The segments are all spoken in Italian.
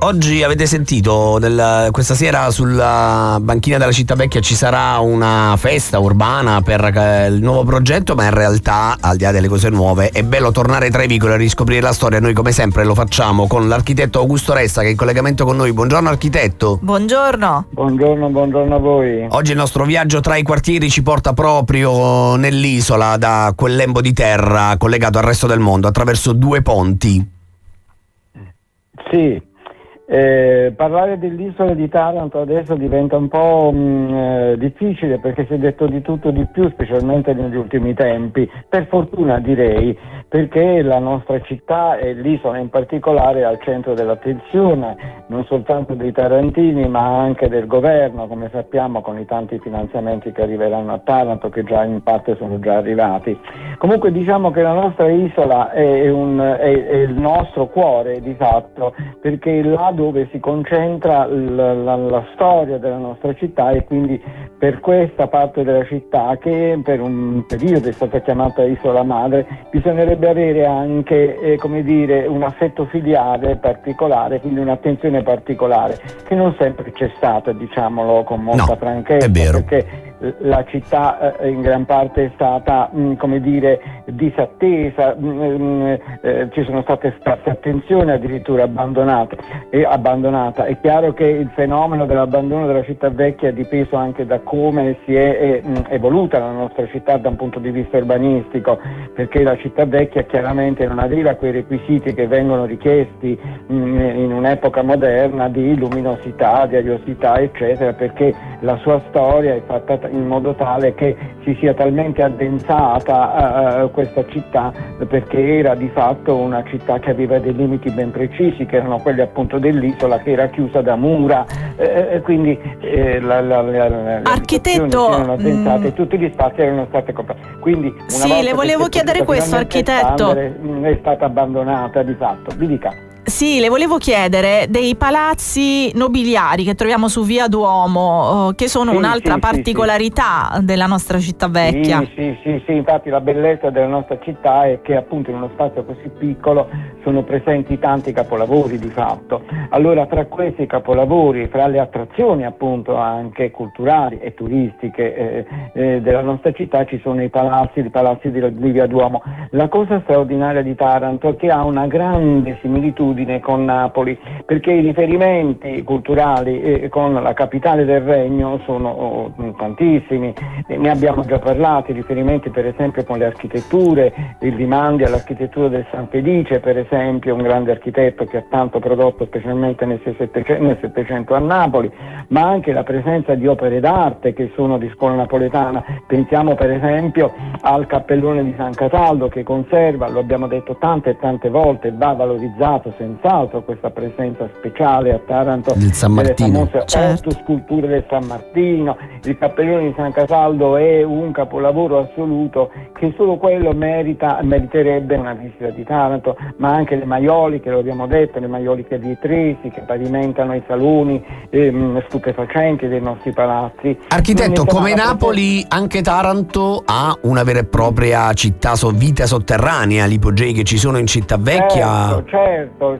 Oggi avete sentito questa sera sulla banchina della città vecchia ci sarà una festa urbana per il nuovo progetto, ma in realtà, al di là delle cose nuove, è bello tornare tra i vicoli e riscoprire la storia. Noi come sempre lo facciamo con l'architetto Augusto Resta, che è in collegamento con noi. Buongiorno architetto. Buongiorno. Buongiorno a voi. Oggi il nostro viaggio tra i quartieri ci porta proprio nell'isola, da quel lembo di terra collegato al resto del mondo attraverso due ponti. Sì. Parlare dell'isola di Taranto adesso diventa un po' difficile, perché si è detto di tutto di più, specialmente negli ultimi tempi, per fortuna direi, perché la nostra città e l'isola in particolare è al centro dell'attenzione non soltanto dei tarantini ma anche del governo, come sappiamo, con i tanti finanziamenti che arriveranno a Taranto, che già in parte sono già arrivati. Comunque diciamo che la nostra isola è il nostro cuore di fatto, perché là dove si concentra la storia della nostra città, e quindi per questa parte della città, che per un periodo è stata chiamata Isola Madre, bisognerebbe avere anche un affetto filiale particolare, quindi un'attenzione particolare, che non sempre c'è stata, diciamolo con molta franchezza, perché la città in gran parte è stata disattesa, ci sono state scarse attenzioni, addirittura abbandonata. È chiaro che il fenomeno dell'abbandono della città vecchia è dipeso anche da come si è evoluta la nostra città da un punto di vista urbanistico, perché la città vecchia chiaramente non aveva quei requisiti che vengono richiesti in un'epoca moderna di luminosità, di ariosità eccetera, perché la sua storia è fatta in modo tale che si sia talmente addensata questa città, perché era di fatto una città che aveva dei limiti ben precisi, che erano quelli appunto dell'isola, che era chiusa da mura, quindi le architetto, erano addensate e tutti gli spazi erano stati comprati. Quindi una volta le volevo chiedere questo, architetto. È stata abbandonata di fatto. Vi dica. Sì, le volevo chiedere dei palazzi nobiliari che troviamo su Via Duomo, che sono un'altra particolarità della nostra città vecchia. Sì, infatti la bellezza della nostra città è che appunto in uno spazio così piccolo sono presenti tanti capolavori di fatto. Allora, tra questi capolavori, fra le attrazioni appunto anche culturali e turistiche della nostra città, ci sono i palazzi di Via Duomo. La cosa straordinaria di Taranto è che ha una grande similitudine con Napoli, perché i riferimenti culturali con la capitale del regno sono tantissimi, ne abbiamo già parlato, i riferimenti per esempio con le architetture, i rimandi all'architettura del San Felice, per esempio, un grande architetto che ha tanto prodotto specialmente nel Settecento a Napoli, ma anche la presenza di opere d'arte che sono di scuola napoletana. Pensiamo per esempio al cappellone di San Cataldo, che conserva, lo abbiamo detto tante e tante volte, va valorizzato senz'altro questa presenza speciale a Taranto del San Martino, delle famose 8 sculture del San Martino. Il cappellone di San Cataldo è un capolavoro assoluto, che solo quello meriterebbe una visita di Taranto, ma anche le maioliche, lo abbiamo detto, le maioliche vietresi che pavimentano i saloni stupefacenti dei nostri palazzi. Architetto, come Napoli anche Taranto ha una vera e propria città vita sotterranea, gli ipogei che ci sono in città vecchia. Certo,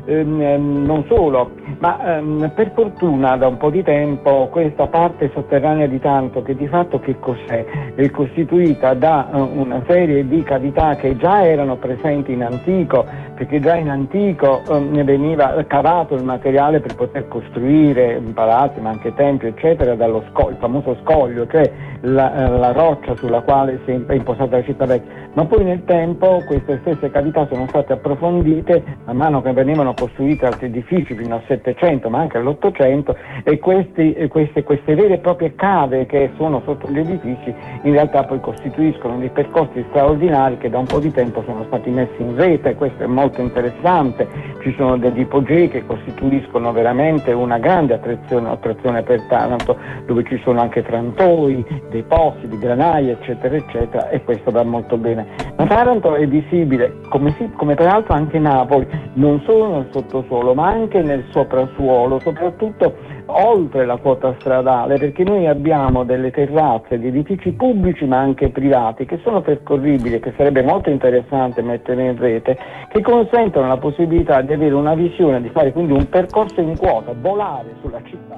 non solo, ma per fortuna da un po' di tempo questa parte sotterranea di Taranto, che di fatto che cos'è? È costituita da una serie di cavità che già erano presenti in antico, perché già in antico veniva cavato il materiale per poter costruire palazzi, ma anche templi eccetera, dallo il famoso scoglio, cioè la roccia sulla quale si è impostata la città vecchia. Ma poi nel tempo queste stesse cavità sono state approfondite man mano che venivano costruiti altri edifici fino al Settecento, ma anche all'Ottocento, e queste vere e proprie cave che sono sotto gli edifici in realtà poi costituiscono dei percorsi straordinari che da un po' di tempo sono stati messi in rete. Questo è molto interessante. Ci sono degli ipogei che costituiscono veramente una grande attrazione per Taranto, dove ci sono anche frantoi, dei pozzi di granaie eccetera, e questo va molto bene. Ma Taranto è visibile come peraltro anche Napoli, non solo nel sottosuolo ma anche nel soprasuolo, soprattutto oltre la quota stradale, perché noi abbiamo delle terrazze di edifici pubblici ma anche privati che sono percorribili, che sarebbe molto interessante mettere in rete, che consentono la possibilità di avere una visione, di fare quindi un percorso in quota, volare sulla città.